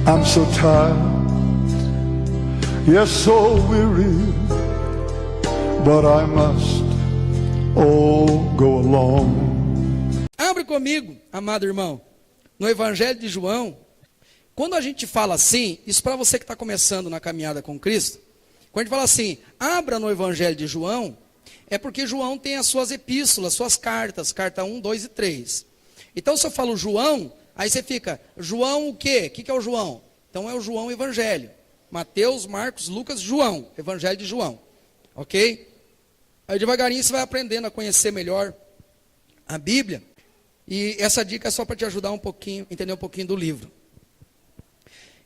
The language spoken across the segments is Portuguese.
I'm so tired, yes, so weary, but I must, go along. Abre comigo, amado irmão, no Evangelho de João. Quando a gente fala assim, isso para você que está começando na caminhada com Cristo, quando a gente fala assim, abra no Evangelho de João, é porque João tem as suas epístolas, suas cartas, carta 1, 2 e 3. Então se eu falo João, aí você fica, João o quê? O que é o João? Então é o João Evangelho. Mateus, Marcos, Lucas, João. Evangelho de João. Ok? Aí devagarinho você vai aprendendo a conhecer melhor a Bíblia. E essa dica é só para te ajudar um pouquinho, entender um pouquinho do livro.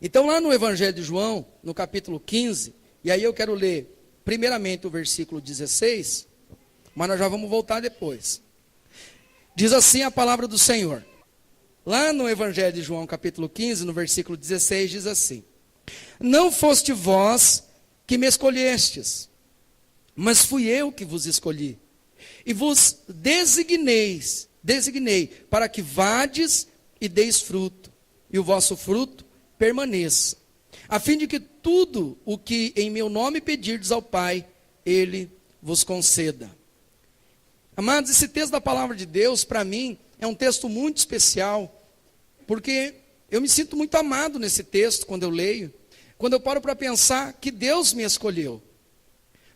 Então lá no Evangelho de João, no capítulo 15, e aí eu quero ler primeiramente o versículo 16, mas nós já vamos voltar depois. Diz assim a palavra do Senhor. Lá no Evangelho de João, capítulo 15, no versículo 16, diz assim: Não foste vós que me escolhestes, mas fui eu que vos escolhi, e vos designei para que vades e deis fruto, e o vosso fruto permaneça, a fim de que tudo o que em meu nome pedirdes ao Pai, Ele vos conceda. Amados, esse texto da palavra de Deus, para mim, é um texto muito especial, porque eu me sinto muito amado nesse texto quando eu leio, quando eu paro para pensar que Deus me escolheu.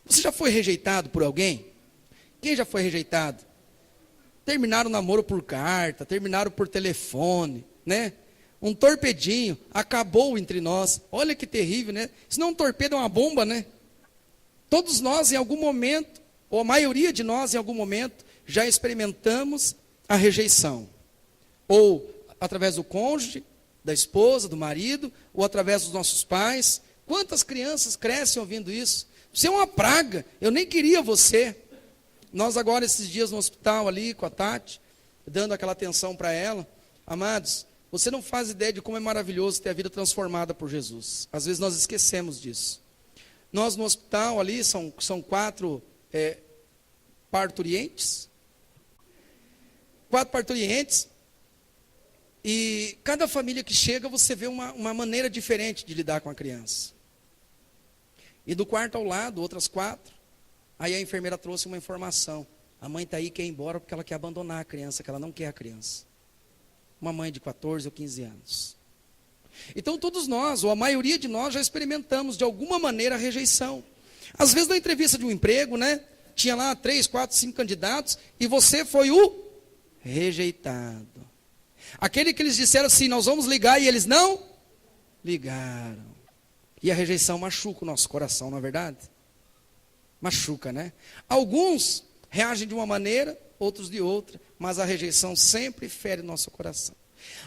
Você já foi rejeitado por alguém? Quem já foi rejeitado? Terminaram o namoro por carta, terminaram por telefone, né? Um torpedinho acabou entre nós. Olha que terrível, né? Isso não é um torpedo, é uma bomba, né? Todos nós em algum momento, ou a maioria de nós em algum momento, já experimentamos a rejeição. Ou através do cônjuge, da esposa, do marido, ou através dos nossos pais. Quantas crianças crescem ouvindo isso? Você é uma praga, eu nem queria você. Nós agora, esses dias no hospital ali com a Tati, dando aquela atenção para ela. Amados, você não faz ideia de como é maravilhoso ter a vida transformada por Jesus. Às vezes nós esquecemos disso. Nós no hospital ali, são 4 parturientes. 4 parturientes. E cada família que chega, você vê uma maneira diferente de lidar com a criança. E do quarto ao lado, outras 4. Aí a enfermeira trouxe uma informação. A mãe está aí, quer ir embora porque ela quer abandonar a criança, que ela não quer a criança. Uma mãe de 14 ou 15 anos. Então todos nós, ou a maioria de nós, já experimentamos de alguma maneira a rejeição. Às vezes na entrevista de um emprego, né? Tinha lá 3, 4, 5 candidatos e você foi o rejeitado. Aquele que eles disseram assim, nós vamos ligar, e eles não ligaram. E a rejeição machuca o nosso coração, não é verdade? Machuca, né? Alguns reagem de uma maneira, outros de outra, mas a rejeição sempre fere nosso coração.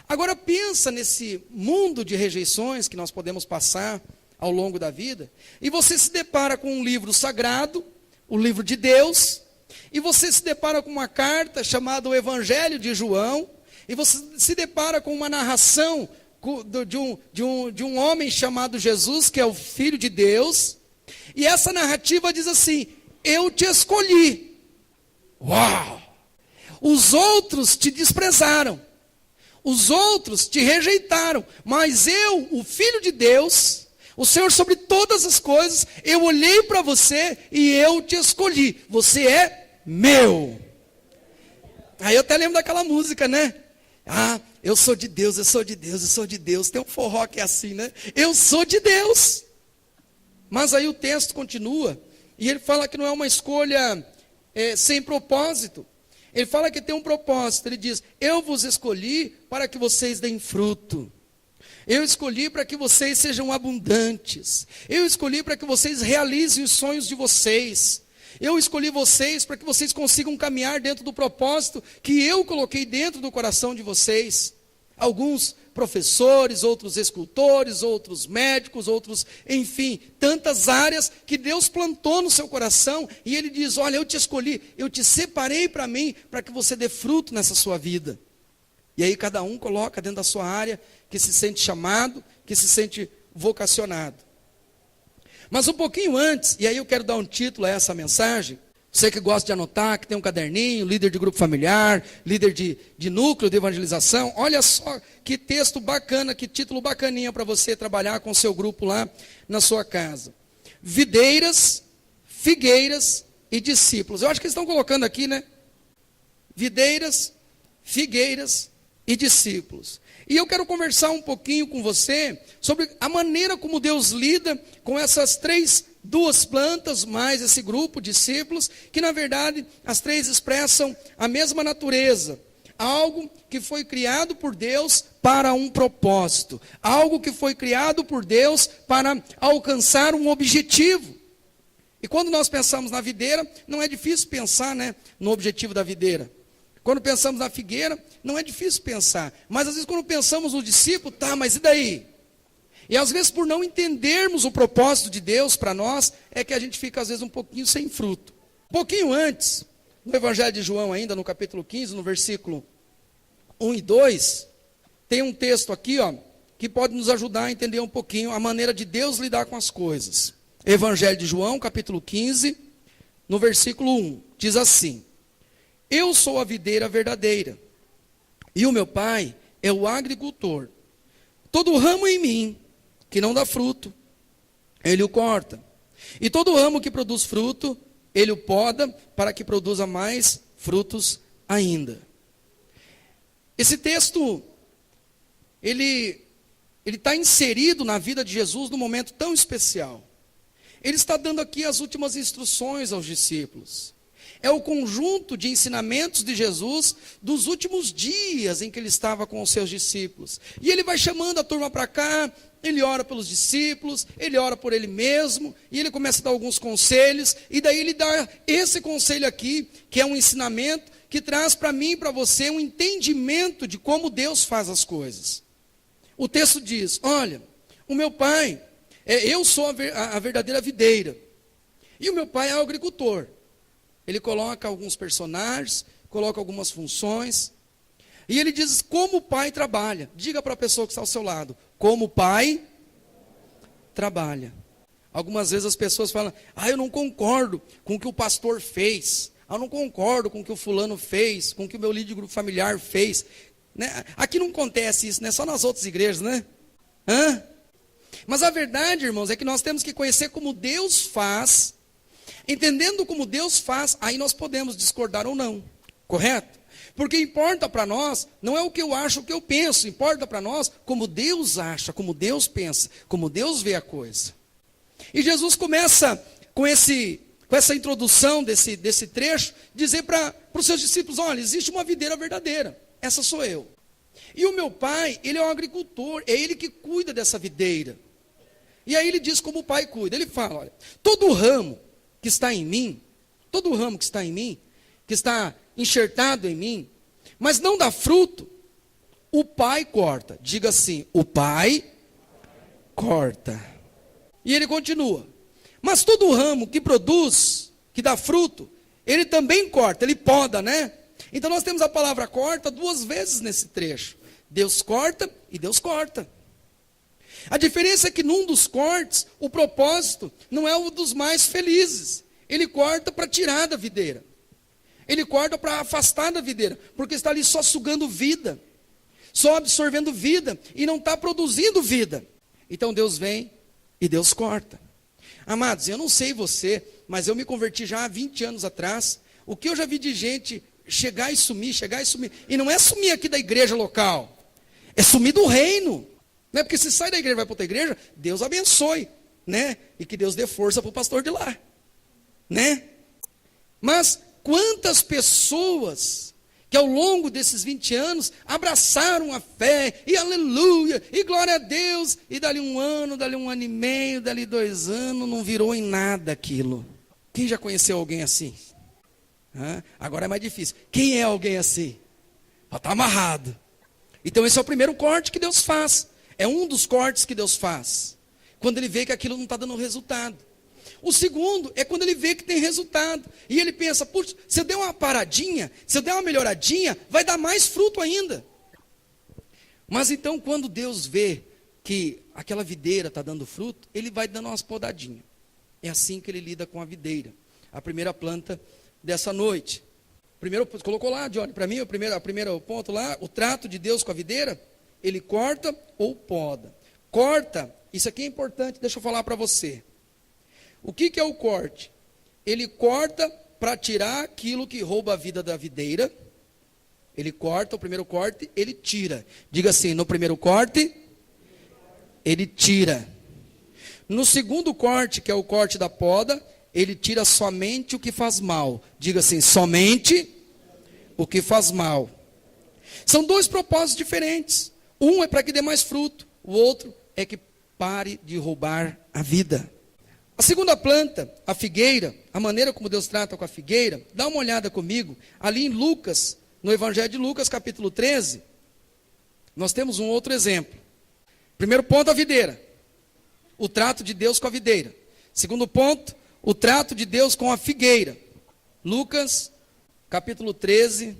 Agora pensa nesse mundo de rejeições que nós podemos passar ao longo da vida, e você se depara com um livro sagrado, o livro de Deus, e você se depara com uma carta chamada o Evangelho de João, e você se depara com uma narração de um homem chamado Jesus, que é o Filho de Deus, e essa narrativa diz assim, eu te escolhi. Uau! Os outros te desprezaram, os outros te rejeitaram, mas eu, o Filho de Deus, o Senhor sobre todas as coisas, eu olhei para você e eu te escolhi, você é meu. Aí eu até lembro daquela música, né? Ah, eu sou de Deus, eu sou de Deus, eu sou de Deus. Tem um forró que é assim, né? Eu sou de Deus. Mas aí o texto continua, e ele fala que não é uma escolha sem propósito. Ele fala que tem um propósito, ele diz, eu vos escolhi para que vocês deem fruto. Eu escolhi para que vocês sejam abundantes. Eu escolhi para que vocês realizem os sonhos de vocês. Eu escolhi vocês para que vocês consigam caminhar dentro do propósito que eu coloquei dentro do coração de vocês. Alguns professores, outros escultores, outros médicos, outros, enfim, tantas áreas que Deus plantou no seu coração. E Ele diz, olha, eu te escolhi, eu te separei para mim, para que você dê fruto nessa sua vida. E aí cada um coloca dentro da sua área que se sente chamado, que se sente vocacionado. Mas um pouquinho antes, e aí eu quero dar um título a essa mensagem. Você que gosta de anotar, que tem um caderninho, líder de grupo familiar, líder de núcleo de evangelização, olha só que texto bacana, que título bacaninha para você trabalhar com o seu grupo lá na sua casa. Videiras, figueiras e discípulos. Eu acho que eles estão colocando aqui, né? Videiras, figueiras e discípulos. E eu quero conversar um pouquinho com você sobre a maneira como Deus lida com essas duas plantas, mais esse grupo, discípulos, que na verdade as três expressam a mesma natureza. Algo que foi criado por Deus para um propósito. Algo que foi criado por Deus para alcançar um objetivo. E quando nós pensamos na videira, não é difícil pensar, né, no objetivo da videira. Quando pensamos na figueira, não é difícil pensar. Mas às vezes quando pensamos no discípulo, tá, mas e daí? E às vezes por não entendermos o propósito de Deus para nós, é que a gente fica às vezes um pouquinho sem fruto. Um pouquinho antes, no Evangelho de João ainda, no capítulo 15, no versículo 1 e 2, tem um texto aqui, ó, que pode nos ajudar a entender um pouquinho a maneira de Deus lidar com as coisas. Evangelho de João, capítulo 15, no versículo 1, diz assim: Eu sou a videira verdadeira, e o meu pai é o agricultor. Todo ramo em mim que não dá fruto, ele o corta. E todo ramo que produz fruto, ele o poda para que produza mais frutos ainda. Esse texto, ele está inserido na vida de Jesus num momento tão especial. Ele está dando aqui as últimas instruções aos discípulos. É o conjunto de ensinamentos de Jesus dos últimos dias em que ele estava com os seus discípulos. E ele vai chamando a turma para cá, ele ora pelos discípulos, ele ora por ele mesmo, e ele começa a dar alguns conselhos, e daí ele dá esse conselho aqui, que é um ensinamento que traz para mim e para você um entendimento de como Deus faz as coisas. O texto diz: olha, o meu pai, eu sou a verdadeira videira, e o meu pai é o agricultor. Ele coloca alguns personagens, coloca algumas funções. E ele diz como o pai trabalha. Diga para a pessoa que está ao seu lado: como o pai trabalha. Algumas vezes as pessoas falam: eu não concordo com o que o pastor fez. Eu não concordo com o que o fulano fez, com o que o meu líder de grupo familiar fez. Né? Aqui não acontece isso, né? Só nas outras igrejas, né? Mas a verdade, irmãos, é que nós temos que conhecer como Deus faz. Entendendo como Deus faz, aí nós podemos discordar ou não, correto? Porque importa para nós, não é o que eu acho, o que eu penso, importa para nós como Deus acha, como Deus pensa, como Deus vê a coisa. E Jesus começa com essa introdução desse trecho, dizer para os seus discípulos: olha, existe uma videira verdadeira, essa sou eu. E o meu pai, ele é um agricultor, é ele que cuida dessa videira. E aí ele diz como o pai cuida, ele fala: olha, todo ramo que está em mim, que está enxertado em mim, mas não dá fruto, o pai corta. Diga assim: o pai corta. E ele continua: mas todo ramo que produz, que dá fruto, ele também corta, ele poda, né? Então nós temos a palavra corta duas vezes nesse trecho. Deus corta e Deus corta. A diferença é que num dos cortes, o propósito não é o dos mais felizes. Ele corta para tirar da videira. Ele corta para afastar da videira, porque está ali só sugando vida, só absorvendo vida, e não está produzindo vida. Então Deus vem e Deus corta. Amados, eu não sei você, mas eu me converti já há 20 anos atrás. O que eu já vi de gente chegar e sumir, e não é sumir aqui da igreja local, é sumir do reino. Não é porque se sai da igreja e vai para outra igreja, Deus abençoe, né? E que Deus dê força para o pastor de lá, né? Mas quantas pessoas que ao longo desses 20 anos abraçaram a fé, e aleluia, e glória a Deus, e dali um ano, dali um ano e meio, dali 2 anos, não virou em nada aquilo. Quem já conheceu alguém assim? Agora é mais difícil. Quem é alguém assim? Está amarrado. Então esse é o primeiro corte que Deus faz. É um dos cortes que Deus faz, quando ele vê que aquilo não está dando resultado. O segundo é quando ele vê que tem resultado. E ele pensa: puxa, se eu der uma paradinha, se eu der uma melhoradinha, vai dar mais fruto ainda. Mas então quando Deus vê que aquela videira está dando fruto, ele vai dando umas podadinhas. É assim que ele lida com a videira. A primeira planta dessa noite. Primeiro, colocou lá, Johnny, para mim, o primeiro ponto lá, o trato de Deus com a videira, ele corta ou poda. Corta, isso aqui é importante, deixa eu falar para você. O que é o corte? Ele corta para tirar aquilo que rouba a vida da videira. Ele corta, o primeiro corte, ele tira. Diga assim, no primeiro corte, ele tira. No segundo corte, que é o corte da poda, ele tira somente o que faz mal. Diga assim, somente o que faz mal. São dois propósitos diferentes. Um é para que dê mais fruto, o outro é que pare de roubar a vida. A segunda planta, a figueira, a maneira como Deus trata com a figueira, dá uma olhada comigo, ali em Lucas, no Evangelho de Lucas, capítulo 13, nós temos um outro exemplo. Primeiro ponto, a videira. O trato de Deus com a videira. Segundo ponto, o trato de Deus com a figueira. Lucas, capítulo 13,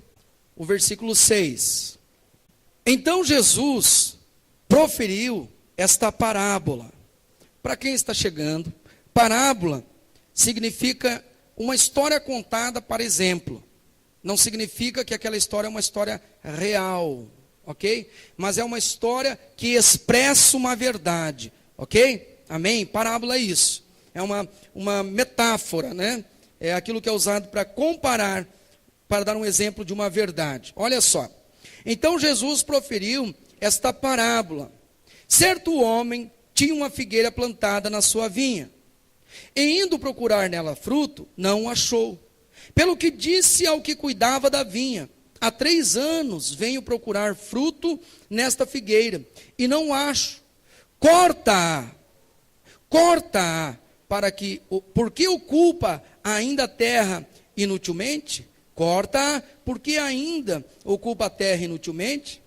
o versículo 6. Então Jesus proferiu esta parábola. Para quem está chegando, parábola significa uma história contada para exemplo. Não significa que aquela história é uma história real, ok? Mas é uma história que expressa uma verdade, ok? Amém? Parábola é isso. É uma metáfora, né? É aquilo que é usado para comparar, para dar um exemplo de uma verdade. Olha só. Então Jesus proferiu esta parábola. Certo homem tinha uma figueira plantada na sua vinha. E indo procurar nela fruto, não achou. Pelo que disse ao que cuidava da vinha: há 3 anos venho procurar fruto nesta figueira, e não acho. Corta-a, porque ocupa ainda a terra inutilmente? Corta-a, porque ainda ocupa a terra inutilmente?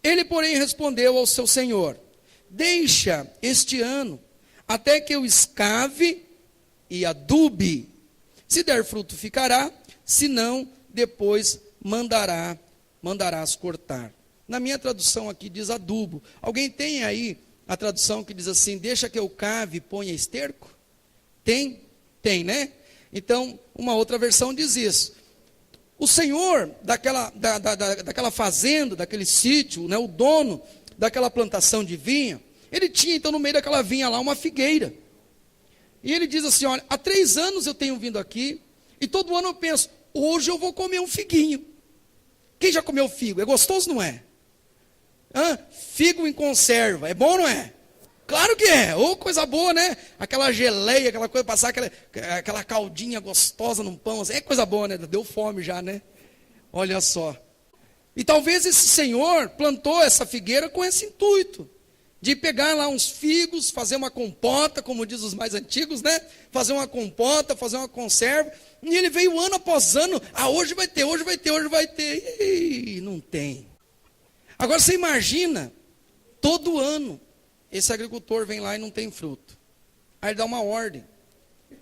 Ele, porém, respondeu ao seu senhor: deixa este ano, até que eu escave e adube. Se der fruto, ficará, se não, depois mandarás cortar. Na minha tradução aqui diz adubo. Alguém tem aí a tradução que diz assim: deixa que eu cave e ponha esterco? Tem? Tem, né? Então, uma outra versão diz isso. O senhor daquela fazenda, daquele sítio, né, o dono daquela plantação de vinha, ele tinha então no meio daquela vinha lá uma figueira. E ele diz assim: olha, há 3 anos eu tenho vindo aqui, e todo ano eu penso, hoje eu vou comer um figuinho. Quem já comeu figo? É gostoso, não é? Figo em conserva, é bom, não é? Claro que é, ô coisa boa, né? Aquela geleia, aquela coisa, passar aquela caldinha gostosa num pão, assim, é coisa boa, né? Deu fome já, né? Olha só. E talvez esse senhor plantou essa figueira com esse intuito, de pegar lá uns figos, fazer uma compota, como diz os mais antigos, né? Fazer uma compota, fazer uma conserva. E ele veio ano após ano. Hoje vai ter, hoje vai ter, hoje vai ter. E não tem. Agora você imagina, todo ano, esse agricultor vem lá e não tem fruto. Aí ele dá uma ordem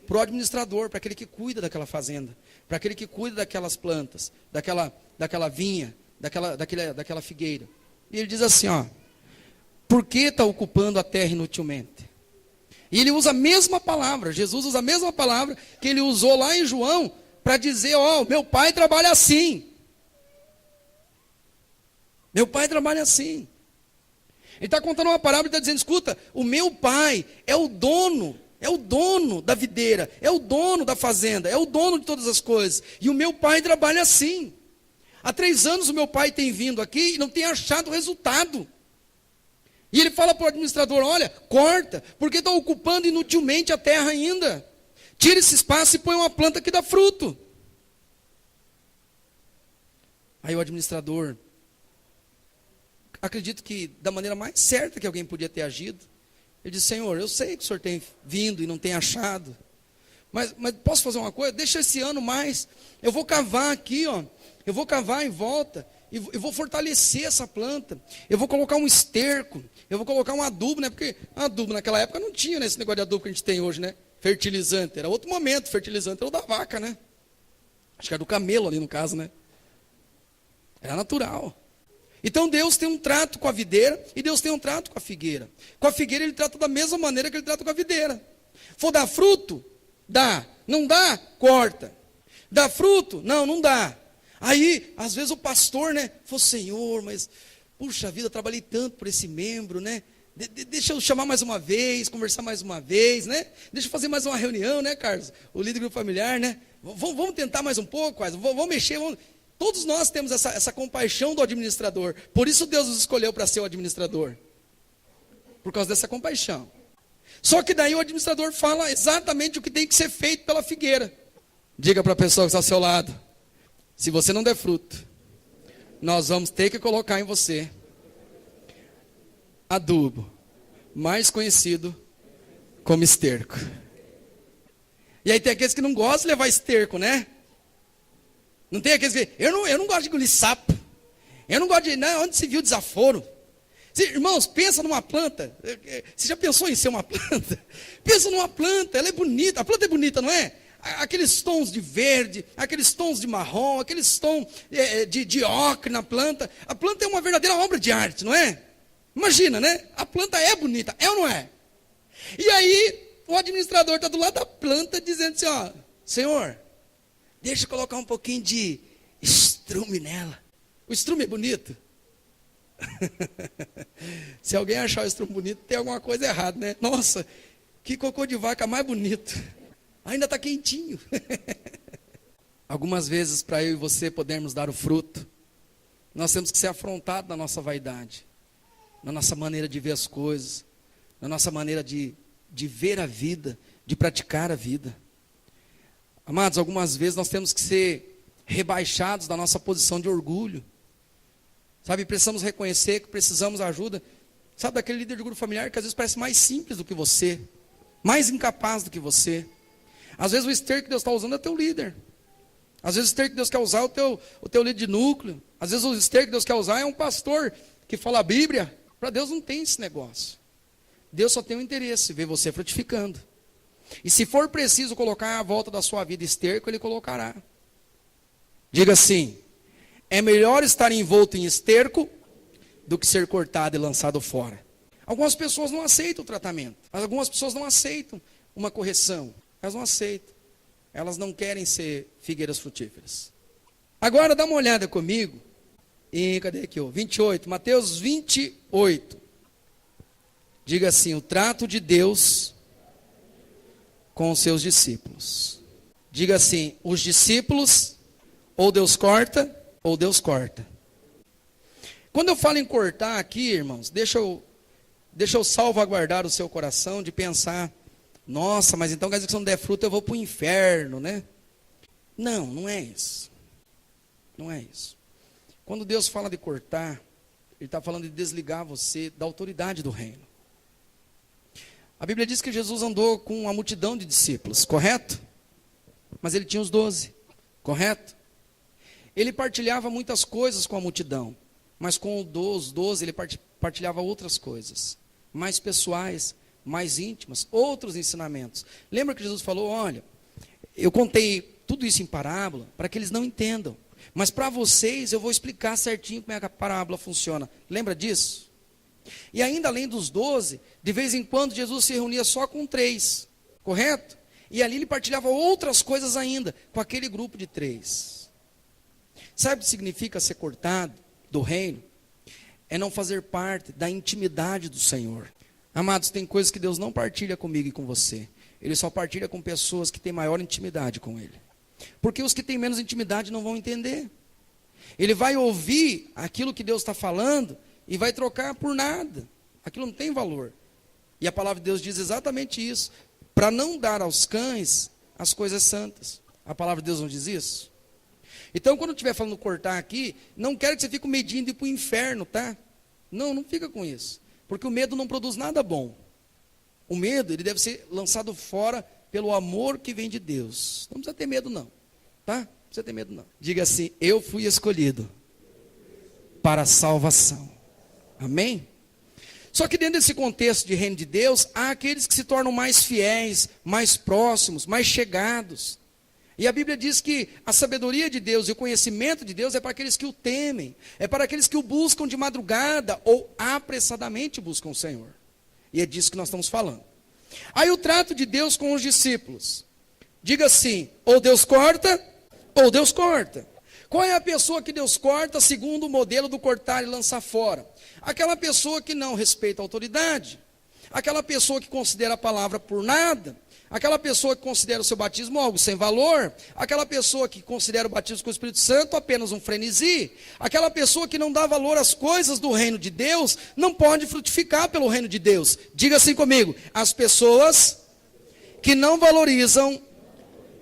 para o administrador, para aquele que cuida daquela fazenda, para aquele que cuida daquelas plantas, daquela vinha, daquela figueira. E ele diz assim, ó: por que está ocupando a terra inutilmente? E ele usa a mesma palavra, Jesus usa a mesma palavra que ele usou lá em João, para dizer, ó, meu pai trabalha assim. Meu pai trabalha assim. Ele está contando uma parábola e está dizendo, escuta, o meu pai é o dono da videira, é o dono da fazenda, é o dono de todas as coisas. E o meu pai trabalha assim. Há 3 anos o meu pai tem vindo aqui e não tem achado resultado. E ele fala para o administrador, olha, corta, porque está ocupando inutilmente a terra ainda. Tira esse espaço e põe uma planta que dá fruto. Aí o administrador, acredito que da maneira mais certa que alguém podia ter agido, ele disse, Senhor, eu sei que o Senhor tem vindo e não tem achado, mas posso fazer uma coisa? Deixa esse ano mais, eu vou cavar aqui, ó, eu vou cavar em volta, e eu vou fortalecer essa planta, eu vou colocar um esterco, eu vou colocar um adubo, né? Porque adubo naquela época não tinha, né, esse negócio de adubo que a gente tem hoje, né? Fertilizante, era outro momento, fertilizante era o da vaca, né? Acho que era do camelo ali no caso, né? Era natural. Então Deus tem um trato com a videira e Deus tem um trato com a figueira. Com a figueira ele trata da mesma maneira que ele trata com a videira. For dar fruto, Dá. Não dá? Corta. Dá fruto? Não, não dá. Aí, às vezes o pastor, né, falou, Senhor, mas, puxa vida, eu trabalhei tanto por esse membro, né? Deixa eu chamar mais uma vez, conversar mais uma vez, né? Deixa eu fazer mais uma reunião, né, Carlos? O líder do grupo familiar, né? Vamos tentar mais um pouco, quase. Vamos mexer. Todos nós temos essa compaixão do administrador. Por isso Deus nos escolheu para ser o administrador. Por causa dessa compaixão. Só que daí o administrador fala exatamente o que tem que ser feito pela figueira. Diga para a pessoa que está ao seu lado. Se você não der fruto, nós vamos ter que colocar em você adubo, mais conhecido como esterco. E aí tem aqueles que não gostam de levar esterco, né? Não tem aqueles que... Eu não gosto de engolir sapo. Eu não gosto de... Não, onde se viu desaforo? Irmãos, pensa numa planta. Você já pensou em ser uma planta? Pensa numa planta, ela é bonita. A planta é bonita, não é? Aqueles tons de verde, aqueles tons de marrom, aqueles tons de ocre na planta. A planta é uma verdadeira obra de arte, não é? Imagina, né? A planta é bonita, é ou não é? E aí, o administrador está do lado da planta dizendo assim, ó, Senhor, deixa eu colocar um pouquinho de estrume nela. O estrume é bonito? Se alguém achar o estrume bonito, tem alguma coisa errada, né? Nossa, que cocô de vaca mais bonito. Ainda está quentinho. Algumas vezes, para eu e você podermos dar o fruto, nós temos que ser afrontados na nossa vaidade. Na nossa maneira de ver as coisas, na nossa maneira de ver a vida, de praticar a vida. Amados, algumas vezes nós temos que ser rebaixados da nossa posição de orgulho. Sabe, precisamos reconhecer que precisamos de ajuda. Sabe, daquele líder de grupo familiar que às vezes parece mais simples do que você, mais incapaz do que você. Às vezes o esterco que Deus está usando é teu líder. Às vezes o esterco que Deus quer usar é o teu líder de núcleo. Às vezes o esterco que Deus quer usar é um pastor que fala a Bíblia. Para Deus não tem esse negócio. Deus só tem o interesse, ver você frutificando. E se for preciso colocar à volta da sua vida esterco, Ele colocará. Diga assim, é melhor estar envolto em esterco do que ser cortado e lançado fora. Algumas pessoas não aceitam o tratamento. Algumas pessoas não aceitam uma correção. Elas não aceitam. Elas não querem ser figueiras frutíferas. Agora dá uma olhada comigo. E cadê aqui? 28, Mateus 28. Diga assim, o trato de Deus com os seus discípulos. Diga assim, os discípulos, ou Deus corta, ou Deus corta. Quando eu falo em cortar aqui, irmãos, deixa eu salvaguardar o seu coração de pensar, nossa, mas então quer dizer que se eu não der fruto eu vou para o inferno, né? Não, não é isso. Não é isso. Quando Deus fala de cortar, Ele está falando de desligar você da autoridade do reino. A Bíblia diz que Jesus andou com uma multidão de discípulos, correto? Mas Ele tinha os 12, correto? Ele partilhava muitas coisas com a multidão, mas com os 12 Ele partilhava outras coisas, mais pessoais, mais íntimas, outros ensinamentos. Lembra que Jesus falou, olha, eu contei tudo isso em parábola para que eles não entendam. Mas para vocês eu vou explicar certinho como é que a parábola funciona. Lembra disso? E ainda além dos 12, de vez em quando Jesus se reunia só com 3, correto? E ali ele partilhava outras coisas ainda, com aquele grupo de 3. Sabe o que significa ser cortado do reino? É não fazer parte da intimidade do Senhor. Amados, tem coisas que Deus não partilha comigo e com você. Ele só partilha com pessoas que têm maior intimidade com Ele. Porque os que têm menos intimidade não vão entender. Ele vai ouvir aquilo que Deus está falando e vai trocar por nada. Aquilo não tem valor. E a palavra de Deus diz exatamente isso. Para não dar aos cães as coisas santas. A palavra de Deus não diz isso? Então, quando eu estiver falando cortar aqui, não quero que você fique medindo ir para o inferno, tá? Não fica com isso. Porque o medo não produz nada bom. O medo, ele deve ser lançado fora pelo amor que vem de Deus. Não precisa ter medo não, tá? Não precisa ter medo não. Diga assim, eu fui escolhido para a salvação. Amém? Só que dentro desse contexto de reino de Deus, há aqueles que se tornam mais fiéis, mais próximos, mais chegados. E a Bíblia diz que a sabedoria de Deus e o conhecimento de Deus é para aqueles que o temem, é para aqueles que o buscam de madrugada ou apressadamente buscam o Senhor. E é disso que nós estamos falando. Aí o trato de Deus com os discípulos. Diga assim, ou Deus corta, ou Deus corta. Qual é a pessoa que Deus corta segundo o modelo do cortar e lançar fora? Aquela pessoa que não respeita a autoridade, aquela pessoa que considera a palavra por nada, aquela pessoa que considera o seu batismo algo sem valor, aquela pessoa que considera o batismo com o Espírito Santo apenas um frenesi, aquela pessoa que não dá valor às coisas do reino de Deus, não pode frutificar pelo reino de Deus. Diga assim comigo, as pessoas que não valorizam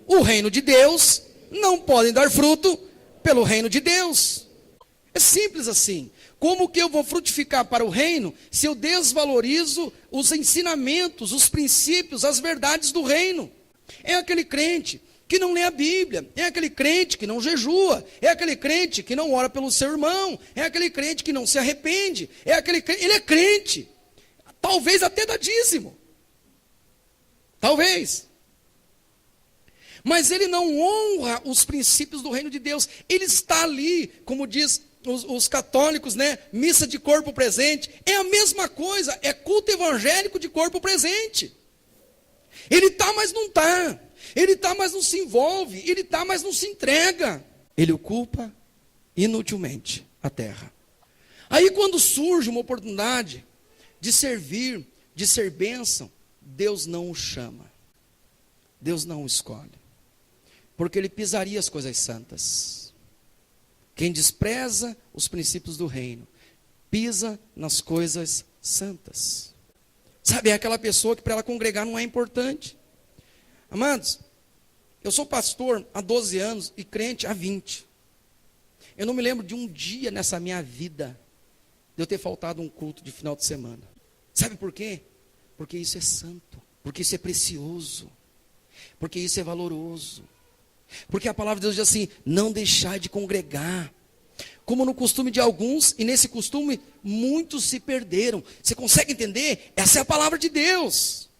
o reino de Deus não podem dar fruto pelo reino de Deus. É simples assim. Como que eu vou frutificar para o reino se eu desvalorizo os ensinamentos, os princípios, as verdades do reino? É aquele crente que não lê a Bíblia, é aquele crente que não jejua, é aquele crente que não ora pelo seu irmão, é aquele crente que não se arrepende, ele é crente, talvez até dá dízimo, talvez, mas ele não honra os princípios do reino de Deus. Ele está ali, como diz os católicos, né? Missa de corpo presente. É a mesma coisa, é culto evangélico de corpo presente. Ele está, mas não está. Ele está, mas não se envolve. Ele está, mas não se entrega. Ele ocupa inutilmente a terra. Aí quando surge uma oportunidade de servir, de ser bênção, Deus não o chama. Deus não o escolhe. Porque ele pisaria as coisas santas. Quem despreza os princípios do reino, pisa nas coisas santas. Sabe, é aquela pessoa que para ela congregar não é importante. Amados, eu sou pastor há 12 anos e crente há 20. Eu não me lembro de um dia nessa minha vida de eu ter faltado um culto de final de semana. Sabe por quê? Porque isso é santo, porque isso é precioso, porque isso é valoroso. Porque a palavra de Deus diz assim, não deixai de congregar, como no costume de alguns, e nesse costume muitos se perderam. Você consegue entender? Essa é a palavra de Deus.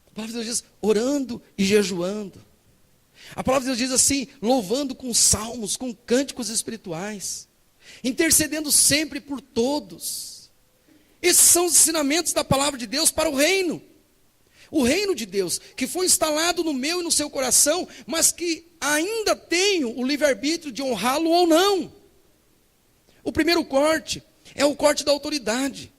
A palavra de Deus diz, orando e jejuando. A palavra de Deus diz assim, louvando com salmos, com cânticos espirituais, intercedendo sempre por todos. Esses são os ensinamentos da palavra de Deus para o reino. O reino de Deus, que foi instalado no meu e no seu coração, mas que ainda tenho o livre-arbítrio de honrá-lo ou não. O primeiro corte é o corte da autoridade.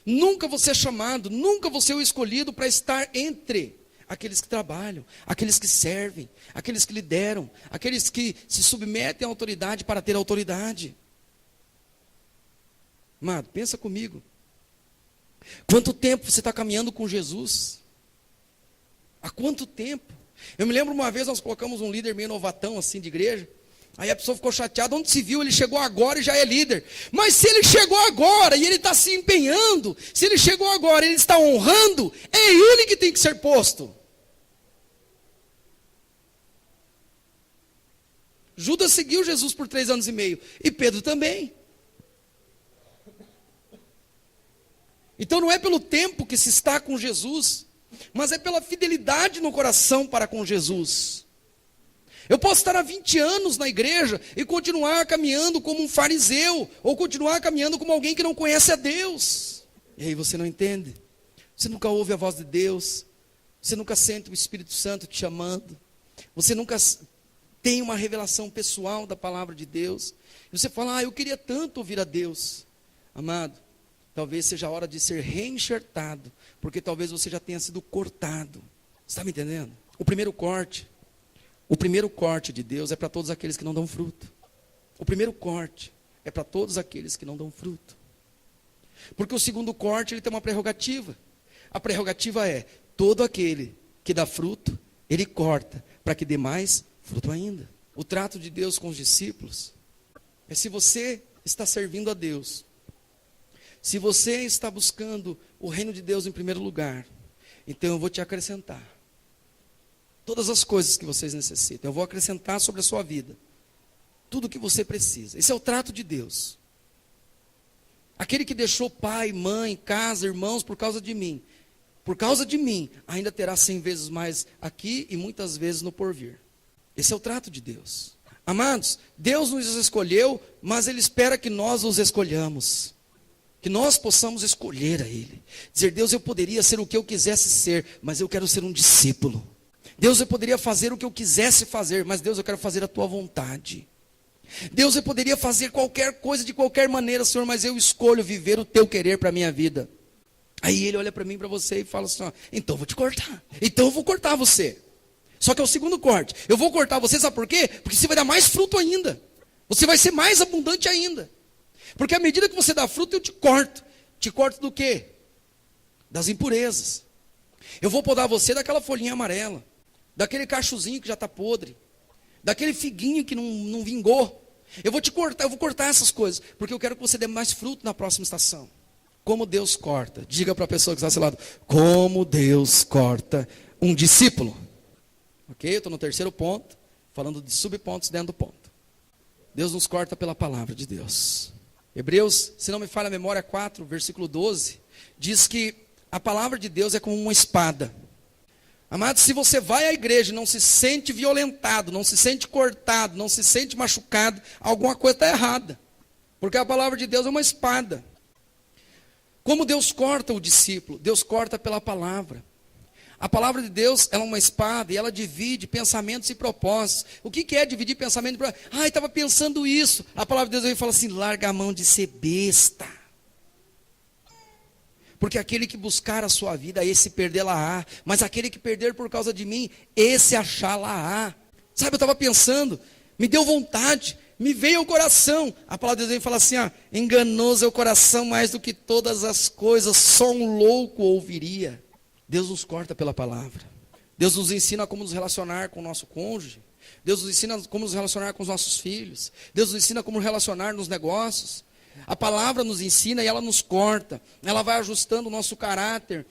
Nunca vou ser chamado, nunca vou ser o escolhido para estar entre aqueles que trabalham, aqueles que servem, aqueles que lideram, aqueles que se submetem à autoridade para ter autoridade. Amado, pensa comigo. Quanto tempo você está caminhando com Jesus? Há quanto tempo? Eu me lembro uma vez nós colocamos um líder meio novatão assim de igreja. Aí a pessoa ficou chateada, onde se viu, ele chegou agora e já é líder. Mas se ele chegou agora e ele está se empenhando, se ele chegou agora e ele está honrando, é ele que tem que ser posto. Judas seguiu Jesus por 3 anos e meio, e Pedro também. Então não é pelo tempo que se está com Jesus, mas é pela fidelidade no coração para com Jesus. Eu posso estar há 20 anos na igreja e continuar caminhando como um fariseu, ou continuar caminhando como alguém que não conhece a Deus. E aí você não entende, você nunca ouve a voz de Deus, você nunca sente o Espírito Santo te chamando, você nunca tem uma revelação pessoal da palavra de Deus. E você fala, eu queria tanto ouvir a Deus. Amado, talvez seja a hora de ser reenxertado, porque talvez você já tenha sido cortado. Você está me entendendo? O primeiro corte de Deus é para todos aqueles que não dão fruto. O primeiro corte é para todos aqueles que não dão fruto. Porque o segundo corte, ele tem uma prerrogativa. A prerrogativa é, todo aquele que dá fruto, ele corta, para que dê mais fruto ainda. O trato de Deus com os discípulos é se você está servindo a Deus, se você está buscando o reino de Deus em primeiro lugar, então eu vou te acrescentar todas as coisas que vocês necessitam. Eu vou acrescentar sobre a sua vida tudo o que você precisa. Esse é o trato de Deus. Aquele que deixou pai, mãe, casa, irmãos por causa de mim, ainda terá 100 vezes mais aqui e muitas vezes no porvir. Esse é o trato de Deus. Amados, Deus nos escolheu, mas Ele espera que nós os escolhamos. Que nós possamos escolher a Ele. Dizer, Deus, eu poderia ser o que eu quisesse ser, mas eu quero ser um discípulo. Deus, eu poderia fazer o que eu quisesse fazer, mas Deus, eu quero fazer a Tua vontade. Deus, eu poderia fazer qualquer coisa de qualquer maneira, Senhor, mas eu escolho viver o Teu querer para a minha vida. Aí Ele olha para mim, para você e fala assim, ó, então eu vou te cortar. Então eu vou cortar você. Só que é o segundo corte. Eu vou cortar você, sabe por quê? Porque você vai dar mais fruto ainda. Você vai ser mais abundante ainda. Porque à medida que você dá fruto, eu te corto. Te corto do quê? Das impurezas. Eu vou podar você daquela folhinha amarela. Daquele cachozinho que já está podre. Daquele figuinho que não vingou. Eu vou te cortar, eu vou cortar essas coisas. Porque eu quero que você dê mais fruto na próxima estação. Como Deus corta. Diga para a pessoa que está ao seu lado. Como Deus corta um discípulo. Ok? Eu estou no terceiro ponto. Falando de subpontos dentro do ponto. Deus nos corta pela palavra de Deus. Hebreus, se não me falha a memória, 4, versículo 12. Diz que a palavra de Deus é como uma espada. Amados, se você vai à igreja e não se sente violentado, não se sente cortado, não se sente machucado, alguma coisa está errada. Porque a palavra de Deus é uma espada. Como Deus corta o discípulo? Deus corta pela palavra. A palavra de Deus ela é uma espada e ela divide pensamentos e propósitos. O que é dividir pensamento e propósito? Ah, eu estava pensando isso. A palavra de Deus vem e fala assim, larga a mão de ser besta. Porque aquele que buscar a sua vida, esse perdê-la-á. Mas aquele que perder por causa de mim, esse achá-la-á. Sabe, eu estava pensando, me deu vontade, me veio ao coração. A palavra de Deus vem e fala assim, ó, enganoso é o coração mais do que todas as coisas, só um louco ouviria. Deus nos corta pela palavra. Deus nos ensina como nos relacionar com o nosso cônjuge. Deus nos ensina como nos relacionar com os nossos filhos. Deus nos ensina como relacionar nos negócios. A palavra nos ensina e ela nos corta. Ela vai ajustando o nosso caráter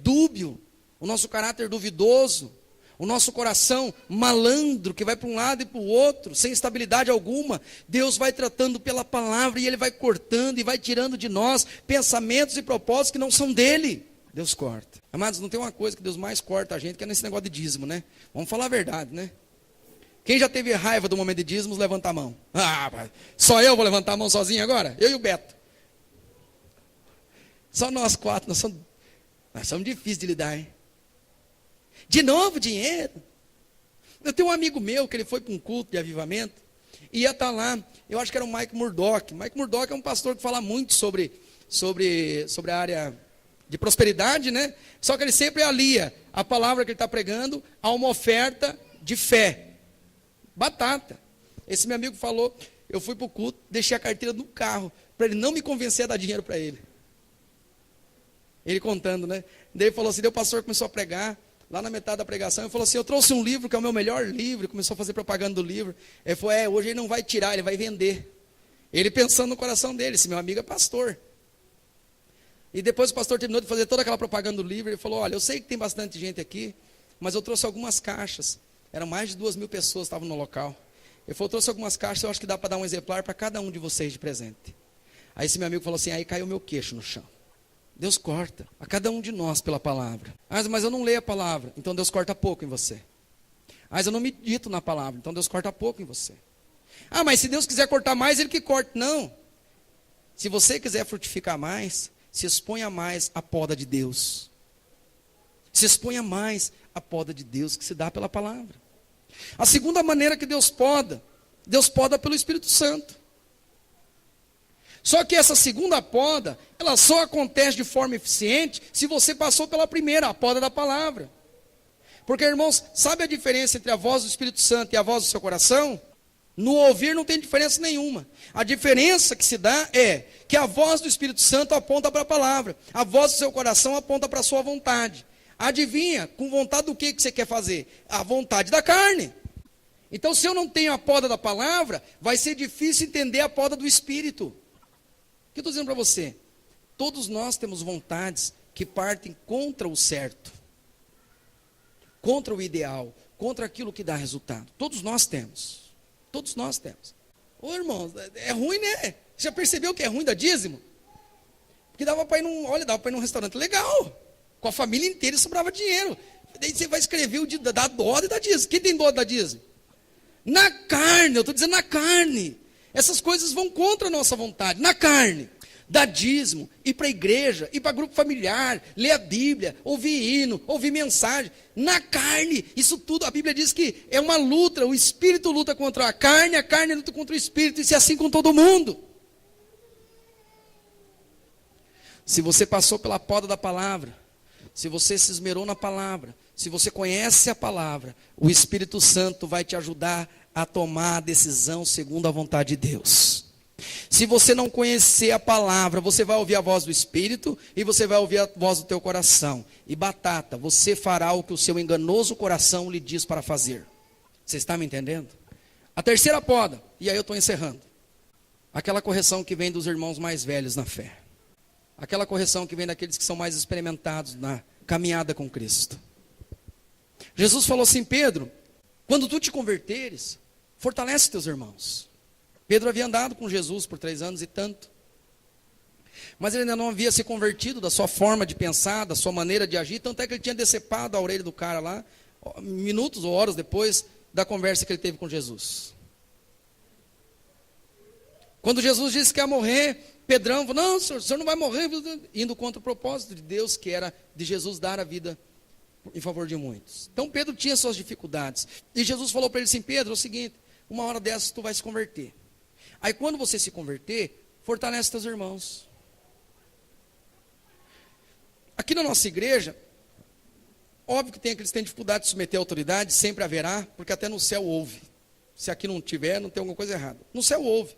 dúbio, o nosso caráter duvidoso, o nosso coração malandro, que vai para um lado e para o outro, sem estabilidade alguma. Deus vai tratando pela palavra e Ele vai cortando e vai tirando de nós pensamentos e propósitos que não são dele. Deus corta. Amados, não tem uma coisa que Deus mais corta a gente, que é nesse negócio de dízimo, né? Vamos falar a verdade, né? Quem já teve raiva do momento de dízimos, levanta a mão. Ah, só eu vou levantar a mão sozinho agora? Eu e o Beto. Só nós quatro, nós somos difíceis de lidar, hein? De novo dinheiro. Eu tenho um amigo meu, que ele foi para um culto de avivamento, e ia estar lá, eu acho que era o Mike Murdock. Mike Murdock é um pastor que fala muito sobre a área de prosperidade, né? Só que ele sempre alia a palavra que ele está pregando a uma oferta de fé. Batata. Esse meu amigo falou, eu fui para o culto, deixei a carteira no carro, para ele não me convencer a dar dinheiro para ele. Ele contando, né? Daí ele falou assim, daí o pastor começou a pregar, lá na metade da pregação, ele falou assim, eu trouxe um livro que é o meu melhor livro, começou a fazer propaganda do livro. Ele falou, hoje ele não vai tirar, ele vai vender. Ele pensando no coração dele, esse meu amigo é pastor. E depois o pastor terminou de fazer toda aquela propaganda do livro, ele falou, olha, eu sei que tem bastante gente aqui, mas eu trouxe algumas caixas. Eram mais de 2.000 pessoas que estavam no local. Ele falou, eu trouxe algumas caixas, eu acho que dá para dar um exemplar para cada um de vocês de presente. Aí esse meu amigo falou assim, aí caiu meu queixo no chão. Deus corta a cada um de nós pela palavra. Ah, mas eu não leio a palavra, então Deus corta pouco em você. Ah, mas eu não medito na palavra, então Deus corta pouco em você. Ah, mas se Deus quiser cortar mais, Ele que corta. Não. Se você quiser frutificar mais, se exponha mais à poda de Deus. Se exponha mais à poda de Deus que se dá pela palavra. A segunda maneira que Deus poda pelo Espírito Santo. Só que essa segunda poda, ela só acontece de forma eficiente se você passou pela primeira, a poda da palavra. Porque, irmãos, sabe a diferença entre a voz do Espírito Santo e a voz do seu coração? No ouvir não tem diferença nenhuma. A diferença que se dá é que a voz do Espírito Santo aponta para a palavra. A voz do seu coração aponta para a sua vontade. Adivinha, com vontade do que você quer fazer? A vontade da carne. Então, se eu não tenho a poda da palavra, vai ser difícil entender a poda do Espírito. O que eu estou dizendo para você? Todos nós temos vontades que partem contra o certo. Contra o ideal. Contra aquilo que dá resultado. Todos nós temos. Todos nós temos. Ô irmãos, é ruim, né? Você já percebeu que é ruim dar dízimo? Porque dava para ir num restaurante legal. Com a família inteira e sobrava dinheiro. Daí você vai escrever da dó e da dízimo. Quem tem dó da dízimo? Na carne, eu estou dizendo na carne. Essas coisas vão contra a nossa vontade, na carne. dar dízimo, ir para a igreja, ir para grupo familiar, ler a Bíblia, ouvir hino, ouvir mensagem. Na carne, isso tudo, a Bíblia diz que é uma luta, o espírito luta contra a carne luta contra o espírito, isso é assim com todo mundo. Se você passou pela poda da palavra, se você se esmerou na palavra, se você conhece a palavra, o Espírito Santo vai te ajudar a tomar a decisão segundo a vontade de Deus. Se você não conhecer a palavra, você vai ouvir a voz do Espírito e você vai ouvir a voz do teu coração. E batata, você fará o que o seu enganoso coração lhe diz para fazer. Você está me entendendo? A terceira poda, e aí eu estou encerrando. Aquela correção que vem dos irmãos mais velhos na fé. Aquela correção que vem daqueles que são mais experimentados na caminhada com Cristo. Jesus falou assim: Pedro, quando tu te converteres, fortalece teus irmãos. Pedro havia andado com Jesus por 3 anos e tanto. Mas ele ainda não havia se convertido da sua forma de pensar, da sua maneira de agir. Tanto é que ele tinha decepado a orelha do cara lá, minutos ou horas depois da conversa que ele teve com Jesus. Quando Jesus disse que ia morrer, Pedrão falou: não, o senhor não vai morrer. Indo contra o propósito de Deus, que era de Jesus dar a vida em favor de muitos. Então Pedro tinha suas dificuldades. E Jesus falou para ele assim: Pedro, é o seguinte, uma hora dessas tu vai se converter. Aí quando você se converter, fortalece teus irmãos. Aqui na nossa igreja, óbvio que tem aqueles que têm dificuldade de submeter a autoridade, sempre haverá, porque até no céu houve. Se aqui não tiver, não tem alguma coisa errada. No céu houve.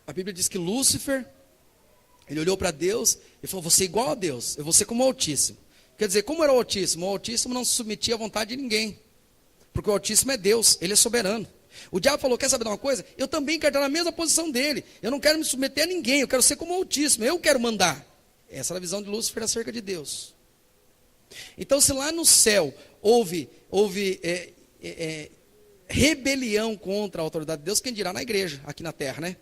A Bíblia diz que Lúcifer, ele olhou para Deus e falou: você é igual a Deus, eu vou ser como o Altíssimo. Quer dizer, como era o Altíssimo? O Altíssimo não se submetia à vontade de ninguém. Porque o Altíssimo é Deus, ele é soberano. O diabo falou: quer saber de uma coisa? Eu também quero estar na mesma posição dele. Eu não quero me submeter a ninguém, eu quero ser como o Altíssimo, eu quero mandar. Essa era a visão de Lúcifer acerca de Deus. Então, se lá no céu houve rebelião contra a autoridade de Deus, quem dirá na igreja, aqui na terra, né?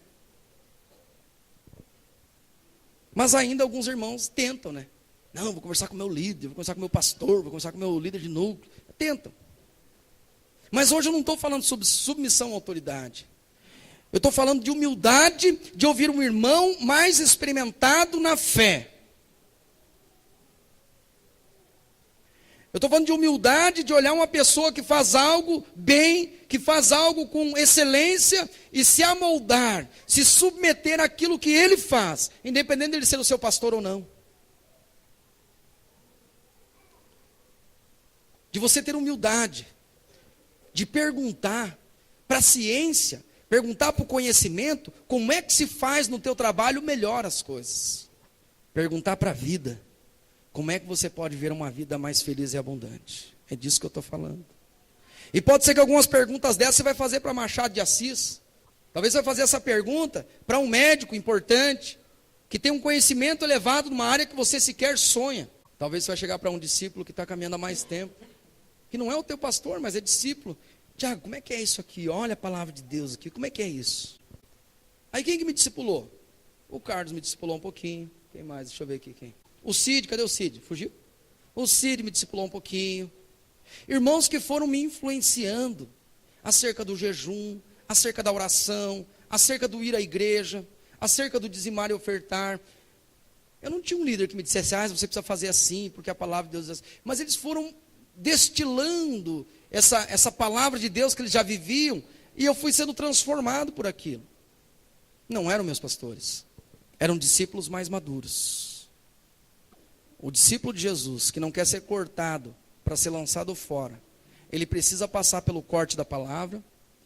Mas ainda alguns irmãos tentam, né? Não, vou conversar com o meu líder, vou conversar com o meu pastor, vou conversar com o meu líder de núcleo. Tentam. Mas hoje eu não estou falando sobre submissão à autoridade. Eu estou falando de humildade, de ouvir um irmão mais experimentado na fé. Eu estou falando de humildade, de olhar uma pessoa que faz algo bem, que faz algo com excelência e se amoldar, se submeter àquilo que ele faz, independente de ele ser o seu pastor ou não. De você ter humildade, de perguntar para a ciência, perguntar para o conhecimento, como é que se faz no teu trabalho melhor as coisas. Perguntar para a vida, como é que você pode ver uma vida mais feliz e abundante. É disso que eu estou falando. E pode ser que algumas perguntas dessas você vai fazer para Machado de Assis. Talvez você vai fazer essa pergunta para um médico importante, que tem um conhecimento elevado numa área que você sequer sonha. Talvez você vai chegar para um discípulo que está caminhando há mais tempo, que não é o teu pastor, mas é discípulo. Tiago, como é que é isso aqui? Olha a palavra de Deus aqui, como é que é isso? Aí quem que me discipulou? O Carlos me discipulou um pouquinho. Quem mais? Deixa eu ver aqui quem. O Cid, cadê o Cid? Fugiu? O Cid me discipulou um pouquinho. Irmãos que foram me influenciando acerca do jejum, acerca da oração, acerca do ir à igreja, acerca do dizimar e ofertar. Eu não tinha um líder que me dissesse: você precisa fazer assim, porque a palavra de Deus diz assim. Mas eles foram destilando essa palavra de Deus que eles já viviam, e eu fui sendo transformado por aquilo. Não eram meus pastores, eram discípulos mais maduros. O discípulo de Jesus, que não quer ser cortado para ser lançado fora, ele precisa passar pelo corte da palavra,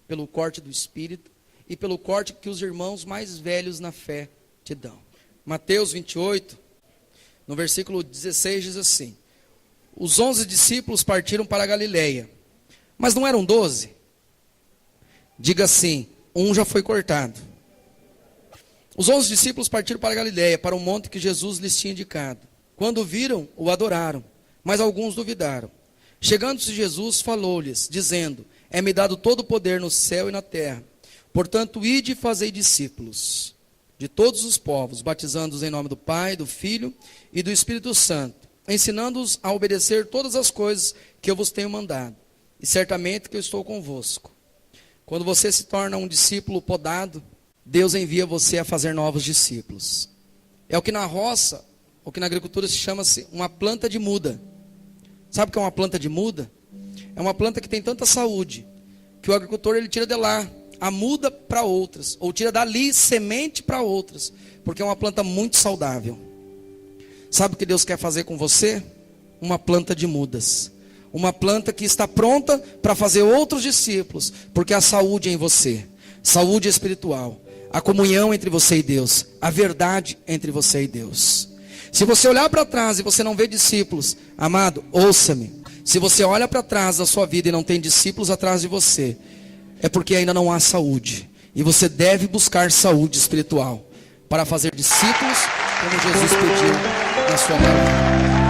pelo corte do Espírito, e pelo corte que os irmãos mais velhos na fé te dão. Mateus 28, no versículo 16, diz assim: os 11 discípulos partiram para a Galileia, mas não eram 12? Diga assim: um já foi cortado. Os 11 discípulos partiram para a Galileia, para o monte que Jesus lhes tinha indicado. Quando viram, o adoraram, mas alguns duvidaram. Chegando-se Jesus, falou-lhes, dizendo: é-me dado todo o poder no céu e na terra. Portanto, ide e fazei discípulos de todos os povos, batizando-os em nome do Pai, do Filho e do Espírito Santo, ensinando-os a obedecer todas as coisas que eu vos tenho mandado. E certamente que eu estou convosco. Quando você se torna um discípulo podado, Deus envia você a fazer novos discípulos. É o que na roça, o que na agricultura se chama-se uma planta de muda. Sabe o que é uma planta de muda? É uma planta que tem tanta saúde, que o agricultor ele tira de lá a muda para outras, ou tira dali semente para outras, porque é uma planta muito saudável. Sabe o que Deus quer fazer com você? Uma planta de mudas. Uma planta que está pronta para fazer outros discípulos, porque a saúde é em você, saúde espiritual, a comunhão entre você e Deus, a verdade entre você e Deus. Se você olhar para trás e você não vê discípulos, amado, ouça-me. Se você olha para trás da sua vida e não tem discípulos atrás de você, é porque ainda não há saúde. E você deve buscar saúde espiritual para fazer discípulos como Jesus pediu na sua palavra.